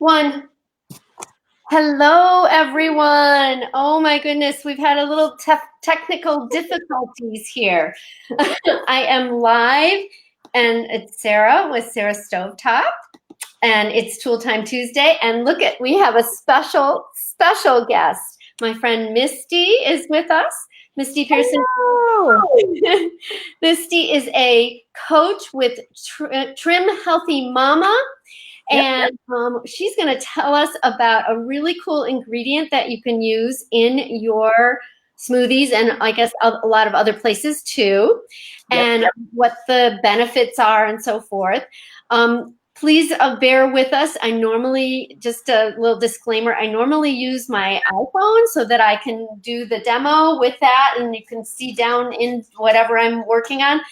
One. Hello, everyone. Oh my goodness, we've had a little technical difficulties here. I am live, and it's Sarah with Sarah Stovetop, and it's Tool Time Tuesday. And look at, we have a special guest. My friend Misty is with us. Misty Pearson. Misty is a coach with Trim Healthy Mama. And she's going to tell us about a really cool ingredient that you can use in your smoothies and I guess a lot of other places too, and what the benefits are and so forth. Please bear with us. I normally, just a little disclaimer, I normally use my iPhone so that I can do the demo with that and you can see down in whatever I'm working on.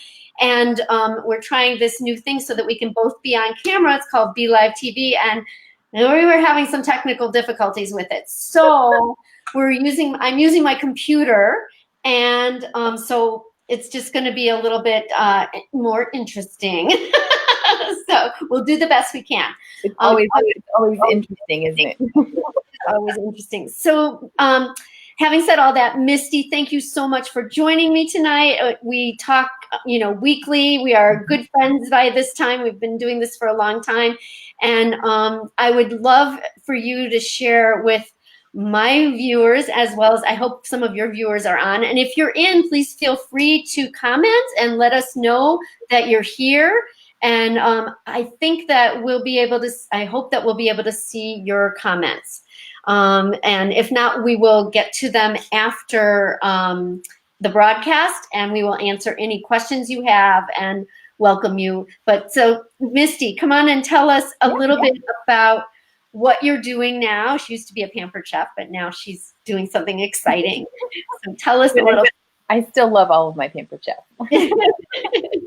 And we're trying this new thing so that we can both be on camera. It's called Be Live TV, and we were having some technical difficulties with it. So I'm using my computer, and so it's just going to be a little bit more interesting. So we'll do the best we can. It's always interesting, isn't it? Always interesting. So having said all that, Misty, thank you so much for joining me tonight. We talk, weekly. We are good friends by this time. We've been doing this for a long time. And I would love for you to share with my viewers, as well as I hope some of your viewers are on. And if you're in, please feel free to comment and let us know that you're here. And I think that I hope that we'll be able to see your comments. And if not, we will get to them after the broadcast, and we will answer any questions you have and welcome you. But so, Misty, come on and tell us a little bit about what you're doing now. She used to be a pampered chef, but now she's doing something exciting. So tell us a little bit. I still love all of my pampered chef.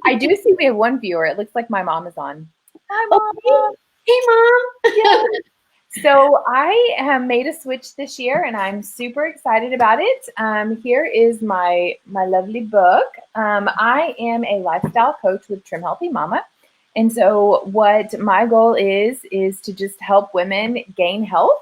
I do see we have one viewer. It looks like my mom is on. Hi, Mom. Hey, Mom. Yeah. So I have made a switch this year, and I'm super excited about it. Here is my lovely book. I am a lifestyle coach with Trim Healthy Mama. And so what my goal is to just help women gain health.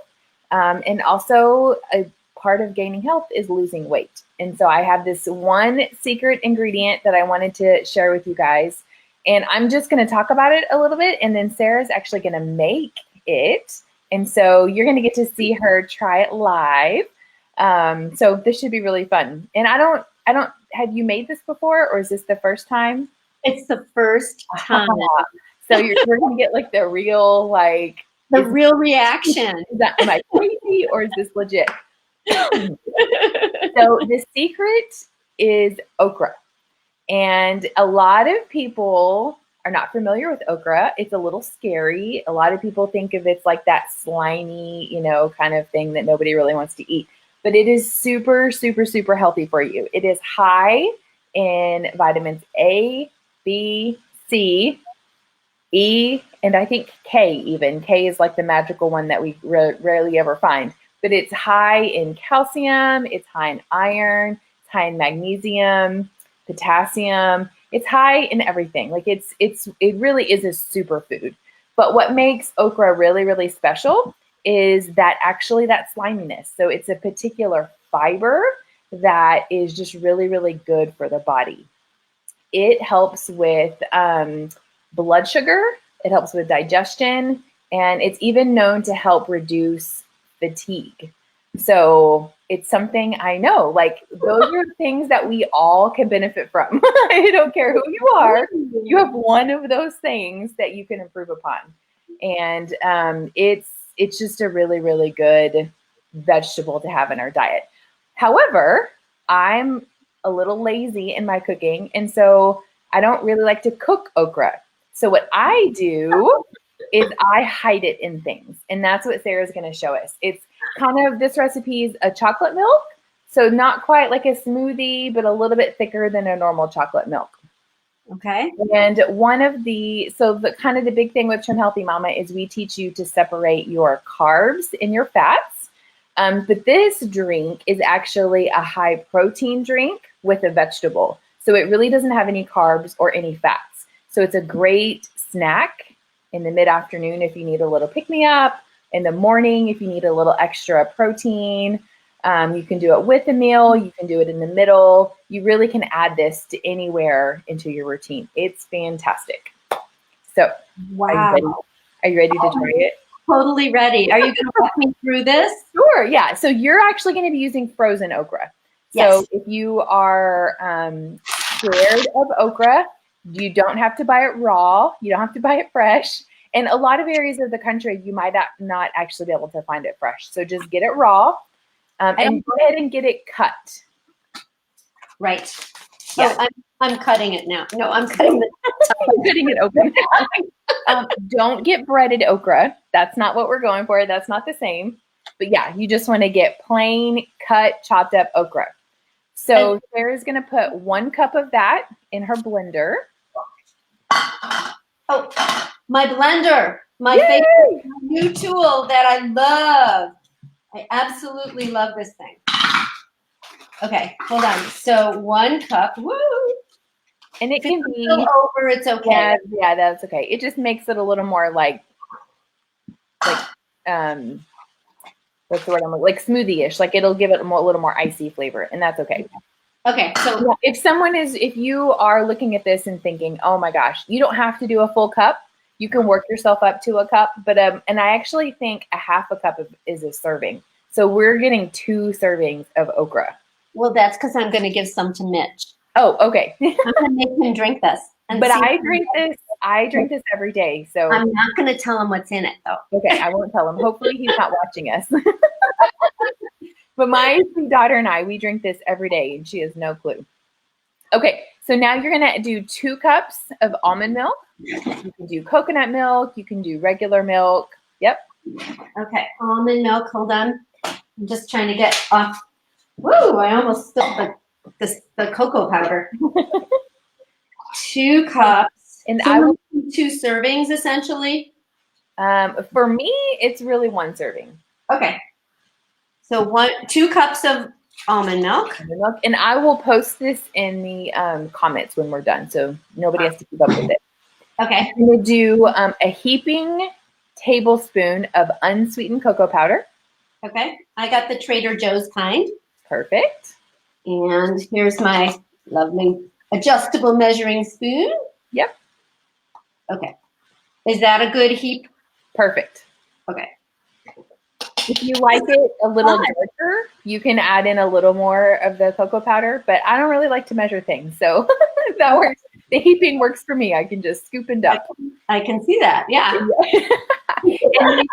And also a part of gaining health is losing weight. And so I have this one secret ingredient that I wanted to share with you guys. And I'm just going to talk about it a little bit, and then Sarah's actually going to make it. And so you're going to get to see her try it live. So this should be really fun. And I don't, have you made this before, or is this the first time? It's the first time. So we're going to get like the real, real reaction. Am I crazy, or is this legit? So the secret is okra. And a lot of people are not familiar with okra. It's a little scary. A lot of people think of it like that slimy, kind of thing that nobody really wants to eat. But it is super, super, super healthy for you. It is high in vitamins A, B, C, E, and I think K even. K is like the magical one that we rarely ever find. But it's high in calcium, it's high in iron, it's high in magnesium, potassium. It's high in everything. Like it really is a superfood. But what makes okra really, really special is that sliminess. So it's a particular fiber that is just really, really good for the body. It helps with blood sugar. It helps with digestion. And it's even known to help reduce fatigue. So it's something I know, like those are things that we all can benefit from. I don't care who you are. You have one of those things that you can improve upon. And it's just a really, really good vegetable to have in our diet. However, I'm a little lazy in my cooking. And so I don't really like to cook okra. So what I do is I hide it in things. And that's what Sarah's going to show us. It's kind of, this recipe is a chocolate milk. So not quite like a smoothie, but a little bit thicker than a normal chocolate milk. Okay. And the kind of the big thing with Trim Healthy Mama is we teach you to separate your carbs and your fats. But this drink is actually a high protein drink with a vegetable. So it really doesn't have any carbs or any fats. So it's a great snack in the mid-afternoon if you need a little pick-me-up, in the morning if you need a little extra protein. You can do it with a meal. You can do it in the middle. You really can add this to anywhere into your routine. It's fantastic. So, Wow. Are you ready to try it? Totally ready. Are you going to walk me through this? Sure. Yeah. So you're actually going to be using frozen okra. So if you are scared of okra, you don't have to buy it raw. You don't have to buy it fresh. In a lot of areas of the country, you might not actually be able to find it fresh. So just get it raw and go ahead and get it cut. Right. Yeah. Oh, I'm cutting it now. No, I'm cutting I'm cutting it open. Don't get breaded okra. That's not what we're going for. That's not the same. But yeah, you just want to get plain cut, chopped up okra. So Sarah's going to put 1 cup of that in her blender. Oh, my blender, my favorite new tool that I love. I absolutely love this thing. Okay, hold on. So 1 cup, woo! And it can be over, it's okay. Yeah, that's okay. It just makes it a little more like what's the word I'm like smoothie-ish. Like it'll give it a little more icy flavor, and that's okay. Okay, so if you are looking at this and thinking, oh my gosh, you don't have to do a full cup. You can work yourself up to a cup, but and I actually think a half a cup is a serving. So we're getting 2 servings of okra. Well, that's because I'm going to give some to Mitch. Oh, okay. I'm going to make him drink this. But I drink this every day. So I'm not going to tell him what's in it, though. Okay, I won't tell him. Hopefully he's not watching us. But my daughter and we drink this every day, and she has no clue. Okay, so now you're going to do 2 cups of almond milk. You can do coconut milk. You can do regular milk. Yep. Okay, almond milk. Hold on. I'm just trying to get off. Woo, I almost spilled the cocoa powder. 2 cups. And so I will 2 servings, essentially? For me, it's really 1 serving. Okay. So 2 cups of almond milk. And I will post this in the comments when we're done, so nobody has to keep up with it. Okay. I'm going to do a heaping tablespoon of unsweetened cocoa powder. Okay. I got the Trader Joe's kind. Perfect. And here's my lovely adjustable measuring spoon. Yep. Okay. Is that a good heap? Perfect. Okay. If you like it a little darker, you can add in a little more of the cocoa powder, but I don't really like to measure things. So that works. The heaping works for me. I can just scoop and dump. I can see that. Yeah. And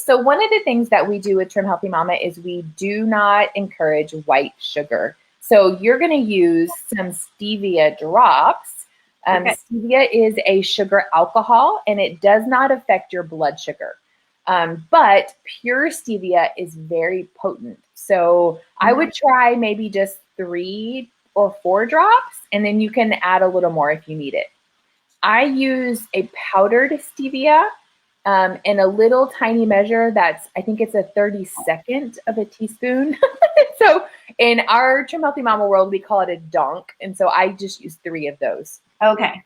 so one of the things that we do with Trim Healthy Mama is we do not encourage white sugar. So you're going to use some stevia drops. Stevia is a sugar alcohol, and it does not affect your blood sugar. But pure stevia is very potent. So I would try maybe just 3 or 4 drops, and then you can add a little more if you need it. I use a powdered stevia in a little tiny measure I think it's a 32nd of a teaspoon. So in our Trim Healthy Mama world, we call it a donk. And so I just use 3 of those. Okay.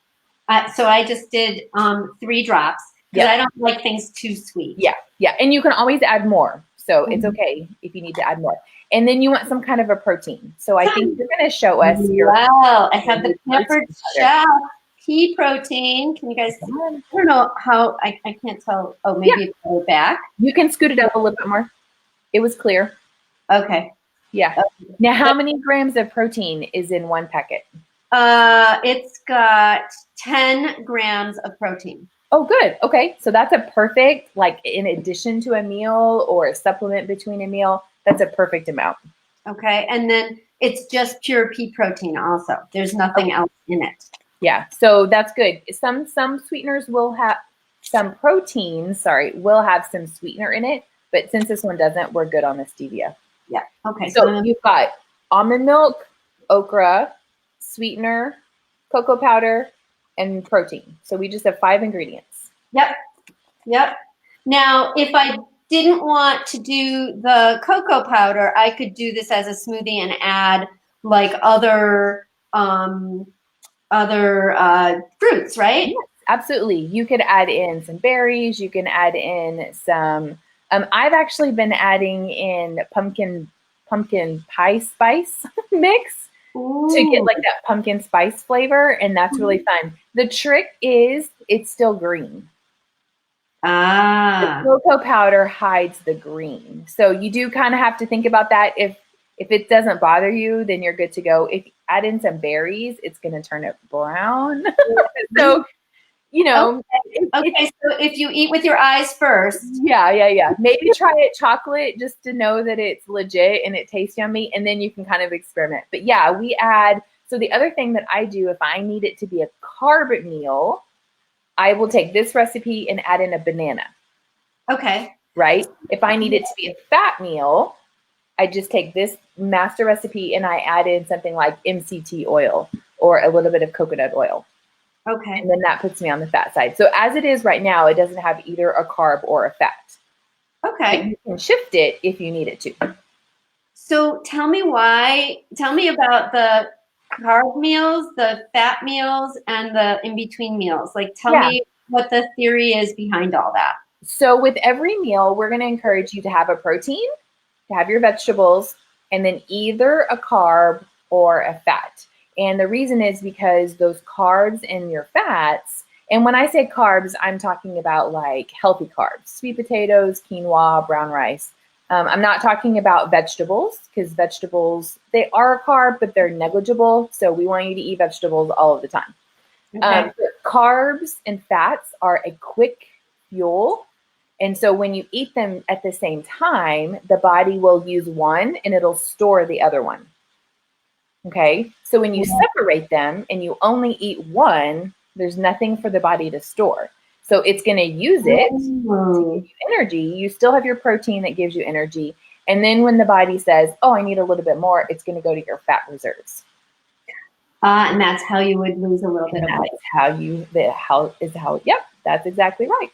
So I just did 3 drops because I don't like things too sweet. Yeah. Yeah. And you can always add more. So it's okay if you need to add more. And then you want some kind of a protein. So I think you're going to show us your. Wow. I have the peppered chef pea protein. Can you guys see? I don't know how, I can't tell. Oh, maybe it's go back. You can scoot it up a little bit more. It was clear. Okay. Yeah. Okay. Now, how many grams of protein is in 1 packet? It's got 10 grams of protein. Oh, good. Okay. So that's a perfect, like in addition to a meal or a supplement between a meal, that's a perfect amount. Okay. And then it's just pure pea protein also. There's nothing else in it. Yeah. So that's good. Some sweeteners will have some proteins, will have some sweetener in it. But since this one doesn't, we're good on the stevia. Yeah. Okay. So you've got almond milk, okra, sweetener, cocoa powder, and protein. So we just have 5 ingredients. Yep. Yep. Now, if I didn't want to do the cocoa powder, I could do this as a smoothie and add like other fruits, right? Yes, Absolutely. You could add in some berries. You can add in some, I've actually been adding in pumpkin pie spice mix to get like that pumpkin spice flavor. And that's really fun. The trick is it's still green. The cocoa powder hides the green. So you do kind of have to think about that. If it doesn't bother you, then you're good to go. If you add in some berries, it's going to turn it brown. So, you know. Okay, so if you eat with your eyes first. Yeah. Maybe try it chocolate just to know that it's legit and it tastes yummy, and then you can kind of experiment. But yeah, we add, so the other thing that I do if I need it to be a carb meal, I will take this recipe and add in a banana. Okay. Right? If I need it to be a fat meal, I just take this master recipe and I add in something like MCT oil or a little bit of coconut oil. Okay. And then that puts me on the fat side. So as it is right now, it doesn't have either a carb or a fat. Okay. But you can shift it if you need it to. So tell me about the carb meals, the fat meals, and the in-between meals. Like, tell me what the theory is behind all that. So with every meal, we're going to encourage you to have a protein, to have your vegetables, and then either a carb or a fat. And the reason is because those carbs and your fats, and when I say carbs, I'm talking about like healthy carbs, sweet potatoes, quinoa, brown rice. I'm not talking about vegetables because vegetables, they are a carb, but they're negligible. So we want you to eat vegetables all of the time. Okay. Carbs and fats are a quick fuel. And so when you eat them at the same time, the body will use one and it'll store the other one. Okay. So when you separate them and you only eat one, there's nothing for the body to store. So it's going to use it to give you energy. You still have your protein that gives you energy. And then when the body says, oh, I need a little bit more, it's going to go to your fat reserves. And that's how you would lose a little bit of weight. Yep, that's exactly right.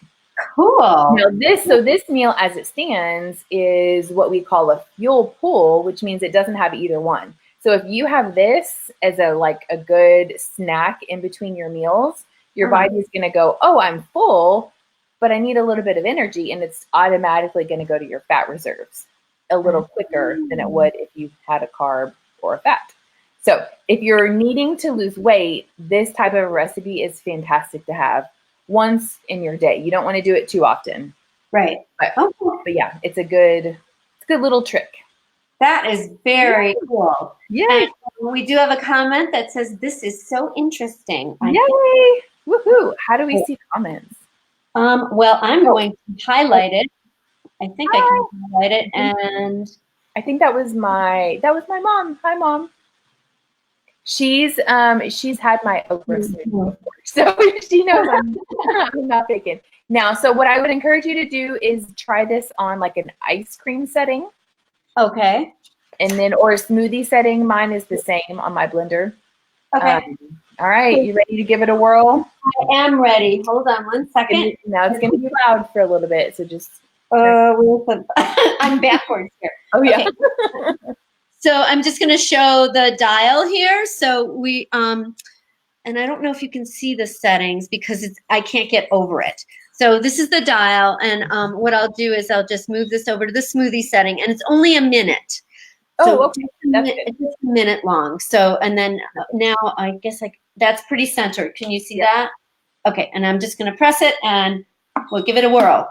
Cool. Now this meal as it stands is what we call a fuel pool, which means it doesn't have either one. So if you have this as a good snack in between your meals, your body is going to go, oh, I'm full, but I need a little bit of energy, and it's automatically going to go to your fat reserves a little quicker than it would if you had a carb or a fat. So if you're needing to lose weight, this type of recipe is fantastic to have once in your day. You don't want to do it too often. Right. But yeah, it's a good little trick. That is very cool. Yeah. We do have a comment that says, this is so interesting. Yay. Woohoo. How do we see comments? Well, I'm going to highlight it. I think I can highlight it, and I think that was my mom. Hi, Mom. She's had my okra smoothie before, so she knows I'm not faking. Now, so what I would encourage you to do is try this on like an ice cream setting. Okay. And then, or a smoothie setting. Mine is the same on my blender. Okay. All right, you ready to give it a whirl? I am ready. Hold on one second. Now it's going to be loud for a little bit, so just. I'm backwards here. Oh yeah. Okay. So I'm just going to show the dial here. So we and I don't know if you can see the settings because I can't get over it. So this is the dial, and what I'll do is I'll just move this over to the smoothie setting, and it's only a minute. So okay. It's just a minute long. So, and then now I guess that's pretty centered. Can you see that? Okay, and I'm just going to press it, and we'll give it a whirl.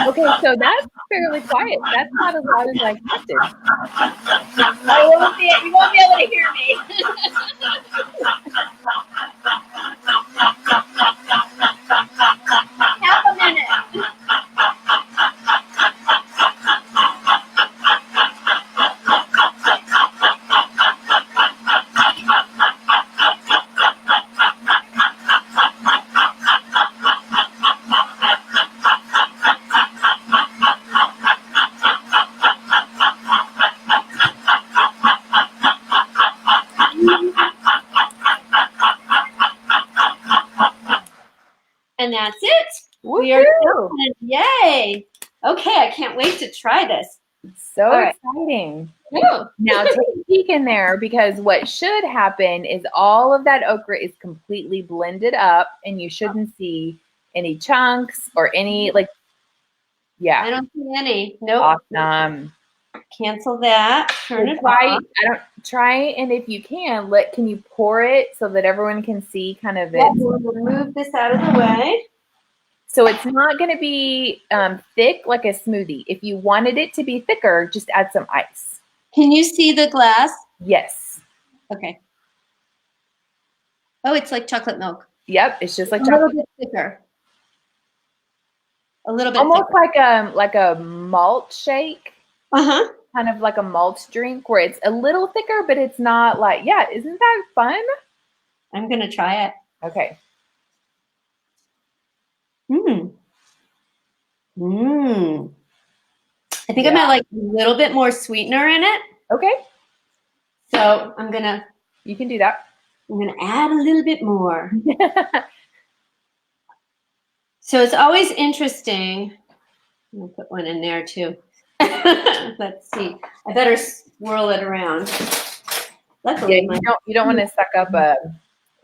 Okay, so that's fairly quiet. That's not as loud as I expected. You won't be able to hear me. Half a minute. And that's it. Woo-hoo! We are done. Yay. Okay, I can't wait to try this. So All right. exciting. Ooh. Now take a peek in there, because what should happen is all of that okra is completely blended up and you shouldn't see any chunks or any I yeah. don't see any. Nope. Awesome. Cancel that. Turn it off. Try, and if you can you pour it so that everyone can see kind of it? We'll move this out of the way. So it's not going to be thick like a smoothie. If you wanted it to be thicker, just add some ice. Can you see the glass? Yes. Okay. Oh, it's like chocolate milk. Yep, it's just like a chocolate. little bit thicker. A little bit Almost thicker. like a malt shake. Uh-huh. Kind of like a malt drink where it's a little thicker, but it's not like, yeah, isn't that fun? I'm going to try it. Okay. Mmm. Mmm. I think I'm going to like a little bit more sweetener in it. Okay. So I'm going to. You can do that. I'm going to add a little bit more. So it's always interesting. I'm going to put one in there too. Let's see. I better swirl it around. Luckily, you don't want to suck up a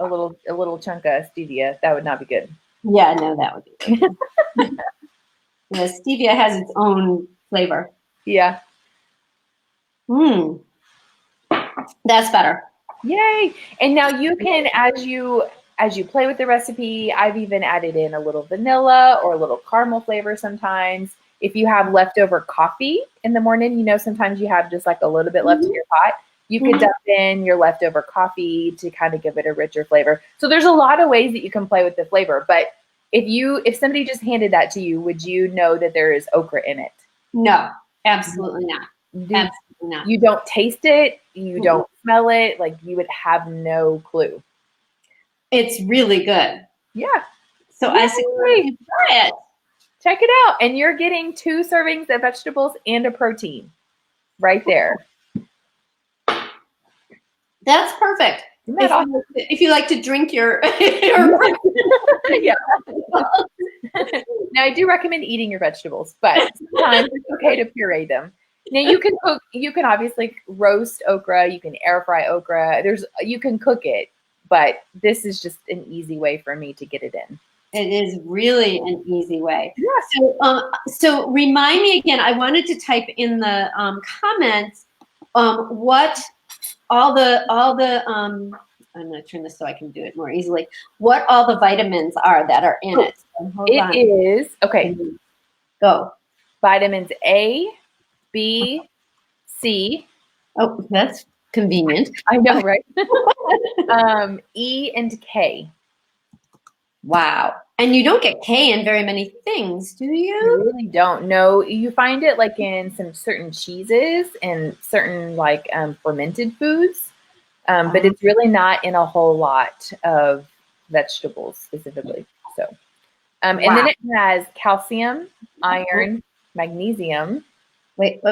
little chunk of stevia. That would not be good. Yeah, no, that would be good. Yeah, stevia has its own flavor. Yeah. Mmm. That's better. Yay! And now you can, as you play with the recipe, I've even added in a little vanilla or a little caramel flavor sometimes. If you have leftover coffee in the morning, sometimes you have just like a little bit left in your pot. You could dump in your leftover coffee to kind of give it a richer flavor. So there's a lot of ways that you can play with the flavor. But if somebody just handed that to you, would you know that there is okra in it? No, absolutely not. Absolutely not. You don't taste it. You don't smell it. Like, you would have no clue. It's really good. Yeah. So I suggest you try it. Check it out. And you're getting 2 servings of vegetables and a protein right there. That's perfect. Isn't that awesome? If you like to drink your yeah. Now, I do recommend eating your vegetables, but sometimes it's okay to puree them. Now, you can obviously roast okra, you can air fry okra. You can cook it, but this is just an easy way for me to get it in. It is really an easy way. Yeah. So remind me again, I wanted to type in the comments what all the I'm going to turn this so I can do it more easily. What all the vitamins are that are in it. So is, okay. Go. Vitamins A, B, C. Oh, that's convenient. I know, right? E and K. Wow. And you don't get K in very many things, do you? You really don't. No, you find it like in some certain cheeses and certain like fermented foods, but it's really not in a whole lot of vegetables specifically. So, and then it has calcium, iron, magnesium. Wait,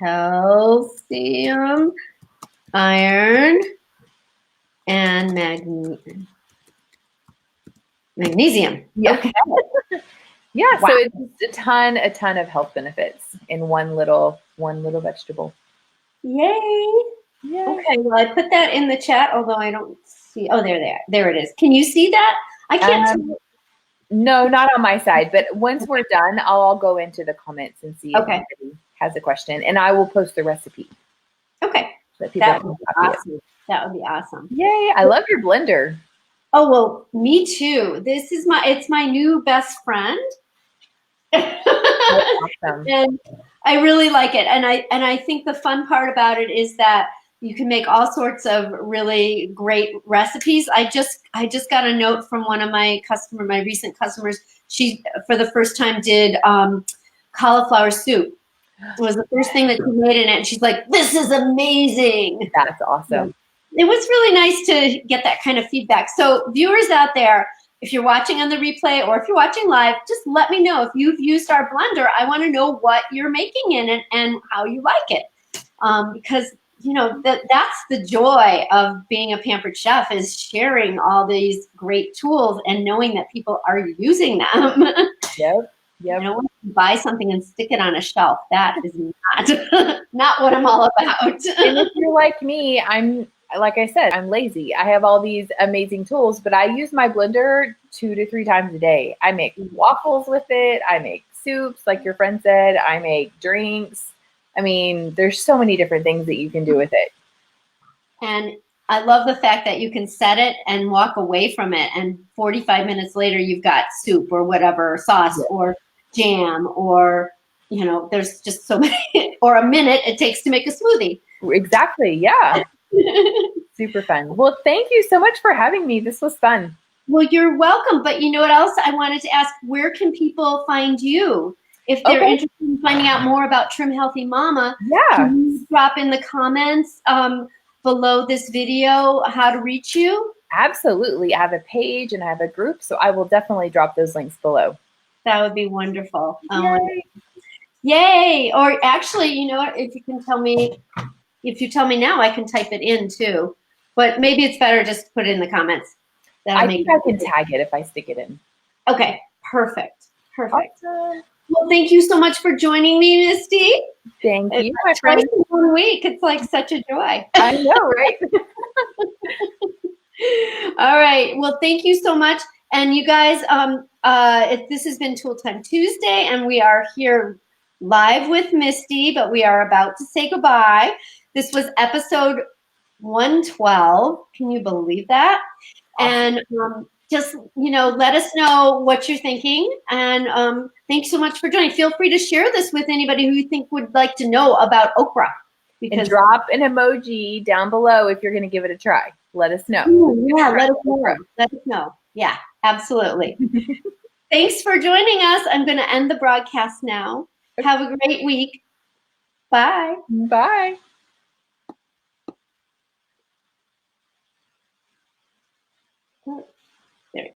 calcium, iron, and magnesium. Yeah. Okay. Yeah. Wow. So it's a ton of health benefits in one little vegetable. Yay. Yay. Okay. Well, I put that in the chat, although I don't see. Oh, there it is. Can you see that? I can't see. No, not on my side. But once we're done, I'll go into the comments and see if anybody has a question, and I will post the recipe. Okay. So that would be awesome. That would be awesome. Yay! I love your blender. Oh, well, me too. It's my new best friend. Awesome. And I really like it. And I think the fun part about it is that you can make all sorts of really great recipes. I just got a note from one of my recent customers. She, for the first time, did cauliflower soup. It was the first thing that she made in it. And she's like, "This is amazing." That's awesome. It was really nice to get that kind of feedback. So viewers out there, if you're watching on the replay or if you're watching live, just let me know if you've used our blender. I want to know what you're making in it and how you like it. Because that's the joy of being a pampered chef, is sharing all these great tools and knowing that people are using them. Yep. I don't want to buy something and stick it on a shelf. That is not what I'm all about. And if you're like me, like I said, I'm lazy. I have all these amazing tools, but I use my blender 2 to 3 times a day. I make waffles with it. I make soups, like your friend said. I make drinks. I mean, there's so many different things that you can do with it. And I love the fact that you can set it and walk away from it, and 45 minutes later you've got soup or whatever, sauce or jam, or there's just so many, or a minute it takes to make a smoothie. Exactly. Yeah. Super fun. Well, thank you so much for having me. This was fun. Well, you're welcome. But you know what else I wanted to ask? Where can people find you if they're interested in finding out more about Trim Healthy Mama? Yeah. Can you drop in the comments below this video how to reach you? Absolutely. I have a page and I have a group, so I will definitely drop those links below. That would be wonderful. Yay. Yay! Or actually, you know what? If you tell me now, I can type it in too. But maybe it's better just to put it in the comments. I think I can tag it if I stick it in. Okay, perfect. Awesome. Well, thank you so much for joining me, Misty. Thank you, my friend. In 1 week, it's like such a joy. I know, right? All right. Well, thank you so much. And you guys, this has been Tool Time Tuesday, and we are here live with Misty, but we are about to say goodbye. This was episode 112. Can you believe that? Awesome. And just, let us know what you're thinking. And thanks so much for joining. Feel free to share this with anybody who you think would like to know about okra. And drop an emoji down below if you're going to give it a try. Let us know. Yeah, let us know. Let us know. Yeah, absolutely. Thanks for joining us. I'm going to end the broadcast now. Have a great week. Bye. Bye. There.